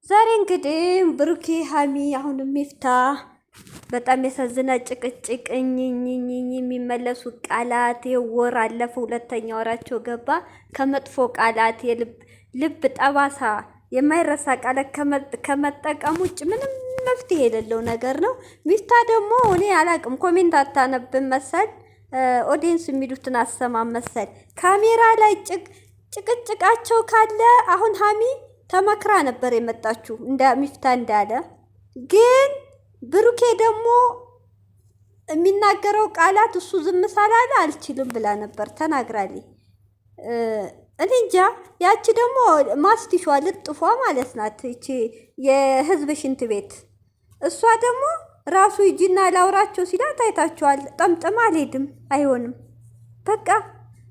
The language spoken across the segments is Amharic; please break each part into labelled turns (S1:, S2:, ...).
S1: ዛሬ እንግዲህ ብሩኬ ሀሚ አሁንም ይፍታ በጣም ያሳዝና ጭቅጭቅ እኝኝኝኝ የሚመለሱ ቃላት የወር አለፈ ሁለተኛ ወራቸው ገባ ከመጥፎ ቃላት ልብ ጠባሳ የማይረሳ ቃላት ከመጠቀም ውጭ ምንም መፍትሄ የሌለው ነገር ነው። ሚፍታ ደግሞ እኔ አላቅም ኮሜንት አታነብም መሰል ኦዲየንስ የሚሉትን አሰማም መሰል ካሜራ ላይ ጭቅጭቃቸው ካለ አሁን ሀሚ ተመክራ ነበር የመጣችው እንደ ሚፍታ እንዳለ ግን ብሩኬ ደግሞ የሚናገረው ቃላት እሱ ዝም ሳላለ አልችልም ብላ ነበር ተናግራለች። እኔ እንጃ ያቺ ደግሞ ማስቲሿ ልጥፏ ማለት ናት እቺ የህዝብ ሽንት ቤት እሷ ደግሞ ራሱ ይጂና ላውራቸው ሲላት አይታችኋል። ጠምጥም አልሄድም አይሆንም በቃ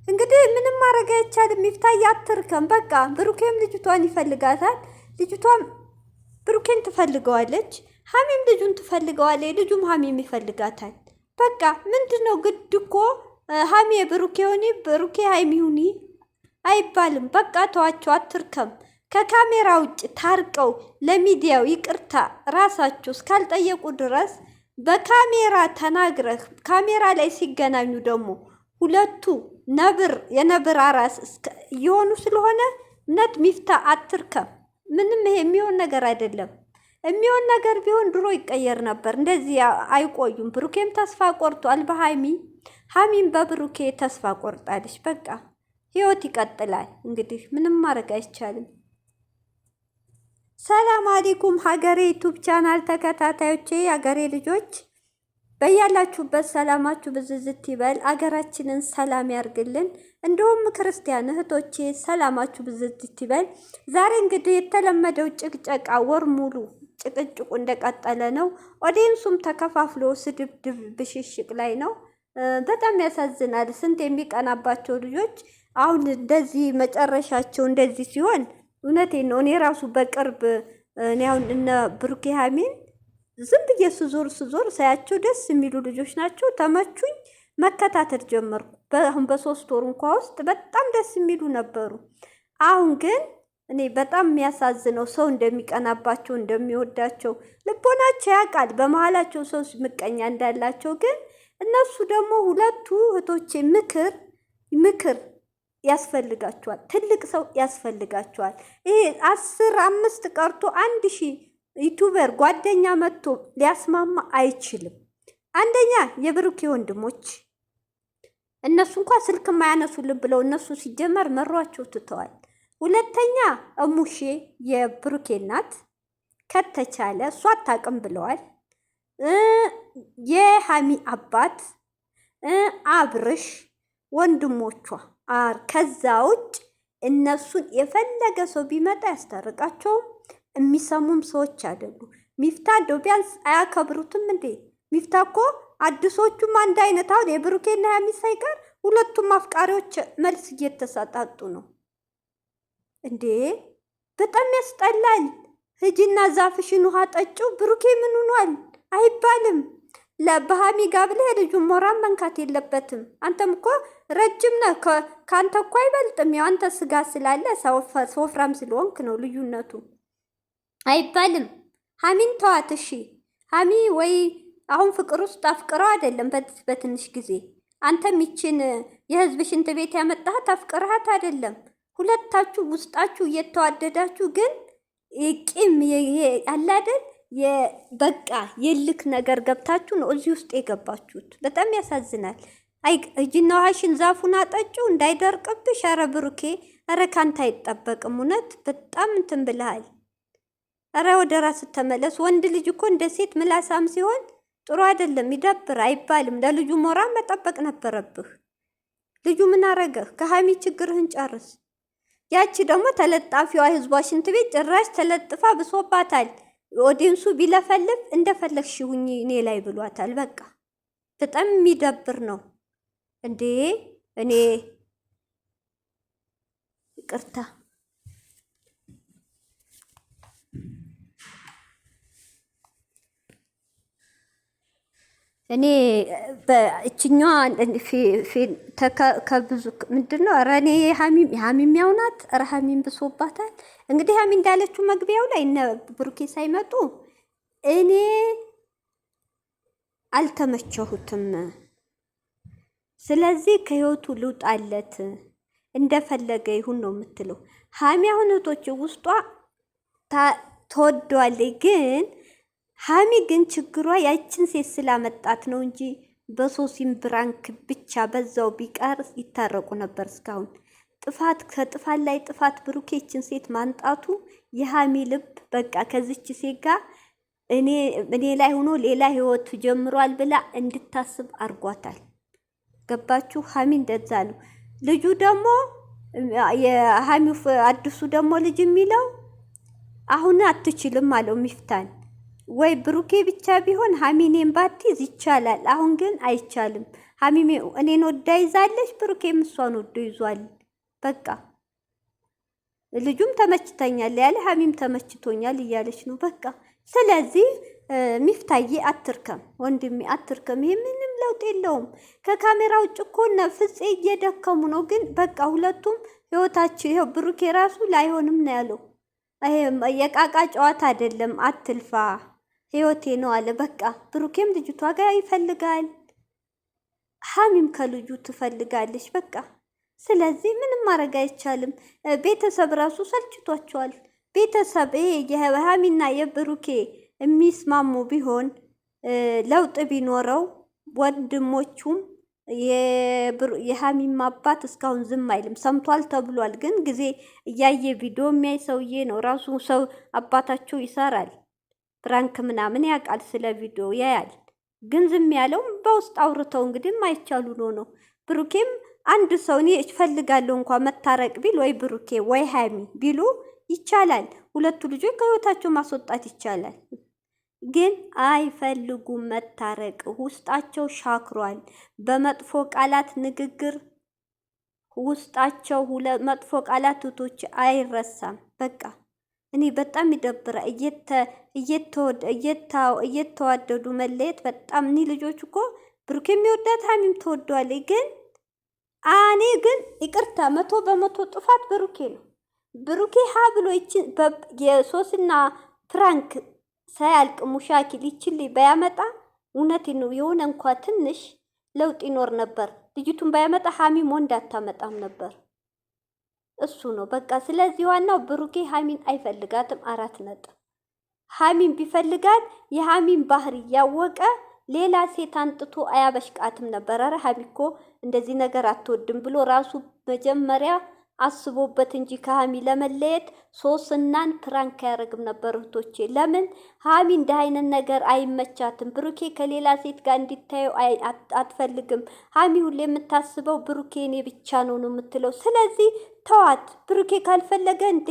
S1: እንግዲህ ምንም ማድረግ አይቻልም። ሚፍታ ያትርከም በቃ ብሩኬም ልጅቷን ይፈልጋታል፣ ልጅቷም ብሩኬን ትፈልገዋለች፣ ሀሚም ልጁን ትፈልገዋለች፣ ልጁም ሀሚም ይፈልጋታል። በቃ ምንድነው ግድ እኮ ሀሚ ብሩኬ ሆኒ ብሩኬ ሀይሚ ሁኒ አይባልም። በቃ ተዋቸው አትርከም። ከካሜራ ውጭ ታርቀው ለሚዲያው ይቅርታ ራሳቸው እስካልጠየቁ ድረስ በካሜራ ተናግረህ ካሜራ ላይ ሲገናኙ ደግሞ ሁለቱ የነብር አራስ እየሆኑ ስለሆነ እውነት ሚፍታ አትርከም። ምንም ይሄ የሚሆን ነገር አይደለም። የሚሆን ነገር ቢሆን ድሮ ይቀየር ነበር። እንደዚህ አይቆዩም። ብሩኬም ተስፋ ቆርጧል በሀይሚ፣ ሀሚም በብሩኬ ተስፋ ቆርጣለች። በቃ ህይወት ይቀጥላል። እንግዲህ ምንም ማድረግ አይቻልም። ሰላም አለይኩም ሀገሬ ዩቱብ ቻናል ተከታታዮቼ፣ ሀገሬ ልጆች በያላችሁበት ሰላማችሁ ብዝዝት ይበል። አገራችንን ሰላም ያርግልን። እንደውም ክርስቲያን እህቶቼ ሰላማችሁ ብዝዝት ይበል። ዛሬ እንግዲህ የተለመደው ጭቅጨቃ ወር ሙሉ ጭቅጭቁ እንደቀጠለ ነው። ኦዲየንሱም ተከፋፍሎ ስድብድብ ብሽሽቅ ላይ ነው። በጣም ያሳዝናል። ስንት የሚቀናባቸው ልጆች አሁን እንደዚህ መጨረሻቸው እንደዚህ ሲሆን እውነቴን ነው። እኔ ራሱ በቅርብ እኔ አሁን እነ ብሩኬ ሀሚን ዝም ብዬ ስዞር ሳያቸው ደስ የሚሉ ልጆች ናቸው። ተመቹኝ፣ መከታተል ጀመርኩ። አሁን በ3 ወር እንኳ ውስጥ በጣም ደስ የሚሉ ነበሩ። አሁን ግን እኔ በጣም የሚያሳዝነው ሰው እንደሚቀናባቸው እንደሚወዳቸው ልቦናቸው ያውቃል። በመሀላቸው ሰው ምቀኛ እንዳላቸው ግን እነሱ ደግሞ ሁለቱ እህቶቼ ምክር ያስፈልጋቸዋል። ትልቅ ሰው ያስፈልጋቸዋል። ይሄ 10 ቀርቶ 1000 ዩቱበር ጓደኛ መጥቶ ሊያስማማ አይችልም። አንደኛ የብሩኬ ወንድሞች እነሱ እንኳን ስልክ ማያነሱልን ብለው እነሱ ሲጀመር መሯቸው ትተዋል። ሁለተኛ እሙሼ የብሩኬ እናት ከተቻለ እሷ አታውቅም ብለዋል። የሀሚ አባት አብርሽ ወንድሞቿ ከዛ ውጭ እነሱን የፈለገ ሰው ቢመጣ ያስታርቃቸውም የሚሰሙም ሰዎች አይደሉ። ሚፍታ እንደው ቢያንስ አያከብሩትም እንዴ? ሚፍታ እኮ አዲሶቹም አንድ አይነት አሁን የብሩኬና ሀሚ ሳይቀር ሁለቱም አፍቃሪዎች መልስ እየተሰጣጡ ነው እንዴ! በጣም ያስጠላል። ሂጂና ዛፍሽን ውሃ ጠጩ ብሩኬ ምን ሆኗል አይባልም። ለበሃሚ ጋር ብለህ ልጁን ሞራን መንካት የለበትም። አንተም እኮ ረጅም ነህ፣ ከአንተ እኮ አይበልጥም። ያው አንተ ስጋ ስላለ ወፍራም ስለሆንክ ነው ልዩነቱ አይባልም። ሀሚን ተዋት እሺ። ሀሚ ወይ አሁን ፍቅር ውስጥ አፍቅረው አይደለም በትንሽ ጊዜ። አንተም ይችን የህዝብ ሽንት ቤት ያመጣሃት አፍቅረሃት አይደለም። ሁለታችሁ ውስጣችሁ እየተዋደዳችሁ ግን ቂም ያለ አይደል በቃ የልክ ነገር ገብታችሁ ነው እዚህ ውስጥ የገባችሁት። በጣም ያሳዝናል። እጅና ውሃሽን ዛፉን አጠጪው እንዳይደርቅብሽ። ኧረ ብሩኬ፣ ኧረ ካንተ አይጠበቅም። እውነት በጣም እንትን ብለሃል። ኧረ ወደ ራስ ተመለስ። ወንድ ልጅ እኮ እንደ ሴት ምላሳም ሲሆን ጥሩ አይደለም፣ ይደብር አይባልም። ለልጁ ሞራል መጠበቅ ነበረብህ። ልጁ ምን አረገህ? ከሀሚ ችግርህን ጨርስ። ያቺ ደግሞ ተለጣፊዋ ህዝቧ ሽንት ቤት ጭራሽ ተለጥፋ ብሶባታል። ኦዲንሱ ቢለፈልፍ እንደፈለግሽ ሁኚ እኔ ላይ ብሏታል። በቃ በጣም የሚደብር ነው እንዴ! እኔ ይቅርታ እኔ በእችኛዋ ከብዙ ምንድነው? ኧረ እኔ ሀሚም ያውናት። ኧረ ሀሚም ብሶባታል። እንግዲህ ሀሚ እንዳለችው መግቢያው ላይ እነ ብሩኬ ሳይመጡ እኔ አልተመቸሁትም። ስለዚህ ከህይወቱ ልውጣለት እንደፈለገ ይሁን ነው የምትለው ሀሚ። አሁን እህቶች ውስጧ ተወደዋለች ግን ሀሚ ግን ችግሯ ያችን ሴት ስላመጣት ነው እንጂ በሶሲም ብራንክ ብቻ በዛው ቢቀር ይታረቁ ነበር እስካሁን። ጥፋት ከጥፋት ላይ ጥፋት ብሩኬችን ሴት ማንጣቱ የሀሚ ልብ በቃ ከዚች ሴት ጋር እኔ ላይ ሆኖ ሌላ ህይወት ጀምሯል ብላ እንድታስብ አርጓታል። ገባችሁ? ሀሚ እንደዛ ነው። ልጁ ደግሞ የሀሚ አዲሱ ደግሞ ልጅ የሚለው አሁን አትችልም አለው ሚፍታን። ወይ ብሩኬ ብቻ ቢሆን ሀሚኔን ባትይዝ ይቻላል። አሁን ግን አይቻልም። ሀሚሜ እኔን ወዳ ይዛለች፣ ብሩኬም እሷን ወዶ ይዟል። በቃ ልጁም ተመችተኛል ያለ ሀሚም ተመችቶኛል እያለች ነው። በቃ ስለዚህ ሚፍታዬ አትርከም፣ ወንድሜ አትርከም። ይሄ ምንም ለውጥ የለውም። ከካሜራ ውጭ እኮ ፍፄ እየደከሙ ነው። ግን በቃ ሁለቱም ህይወታቸው ይኸው ብሩኬ ራሱ ላይሆንም ነው ያለው። የቃቃ ጨዋታ አይደለም፣ አትልፋ ህይወቴ ነው አለ። በቃ ብሩኬም ልጅቷ ጋር ይፈልጋል፣ ሀሚም ከልጁ ትፈልጋለች። በቃ ስለዚህ ምንም ማድረግ አይቻልም። ቤተሰብ ራሱ ሰልችቷቸዋል። ቤተሰብ ይሄ የሀሚና የብሩኬ የሚስማሙ ቢሆን ለውጥ ቢኖረው ወንድሞቹም የሀሚም አባት እስካሁን ዝም አይልም። ሰምቷል ተብሏል። ግን ጊዜ እያየ ቪዲዮ የሚያይ ሰውዬ ነው። ራሱ ሰው አባታቸው ይሰራል ፕራንክ ምናምን ያውቃል፣ ስለ ቪዲዮ ያያል። ግን ዝም ያለው በውስጥ አውርተው እንግዲህ ማይቻሉ ነው። ብሩኬም አንድ ሰው እኔ እፈልጋለሁ እንኳን መታረቅ ቢል ወይ ብሩኬ ወይ ሀሚ ቢሉ ይቻላል። ሁለቱ ልጆች ከህይወታቸው ማስወጣት ይቻላል። ግን አይፈልጉም መታረቅ። ውስጣቸው ሻክሯል። በመጥፎ ቃላት ንግግር ውስጣቸው መጥፎ ቃላት እህቶች አይረሳም። በቃ እኔ በጣም ይደብራ እየተዋደዱ መለየት በጣም እኔ ልጆች እኮ ብሩኬ የሚወዳት ሀሚም ተወደዋለች። ግን እኔ ግን ይቅርታ 100% ጥፋት ብሩኬ ነው። ብሩኬ ሀ ብሎ የሶስና ፕራንክ ሳያልቅ ሙሻኪል ይችልኝ ባያመጣ እውነት ነው የሆነ እንኳ ትንሽ ለውጥ ይኖር ነበር። ልጅቱን ባያመጣ ሀሚም ወንድ አታመጣም ነበር። እሱ ነው በቃ። ስለዚህ ዋናው ብሩኬ ሀሚን አይፈልጋትም። 4 ነጥብ። ሀሚን ቢፈልጋት የሀሚን ባህሪ እያወቀ ሌላ ሴት አንጥቶ አያበሽቃትም ነበር። ኧረ ሀሚ እኮ እንደዚህ ነገር አትወድም ብሎ ራሱ መጀመሪያ አስቦበት እንጂ ከሀሚ ለመለየት ሶስናን ፕራንክ አያደርግም ነበር። እህቶቼ ለምን ሀሚ እንደ አይነት ነገር አይመቻትም። ብሩኬ ከሌላ ሴት ጋር እንዲታየው አትፈልግም። ሀሚ ሁሌ የምታስበው ብሩኬ እኔ ብቻ ነው የምትለው። ስለዚህ ተዋት። ብሩኬ ካልፈለገ እንዴ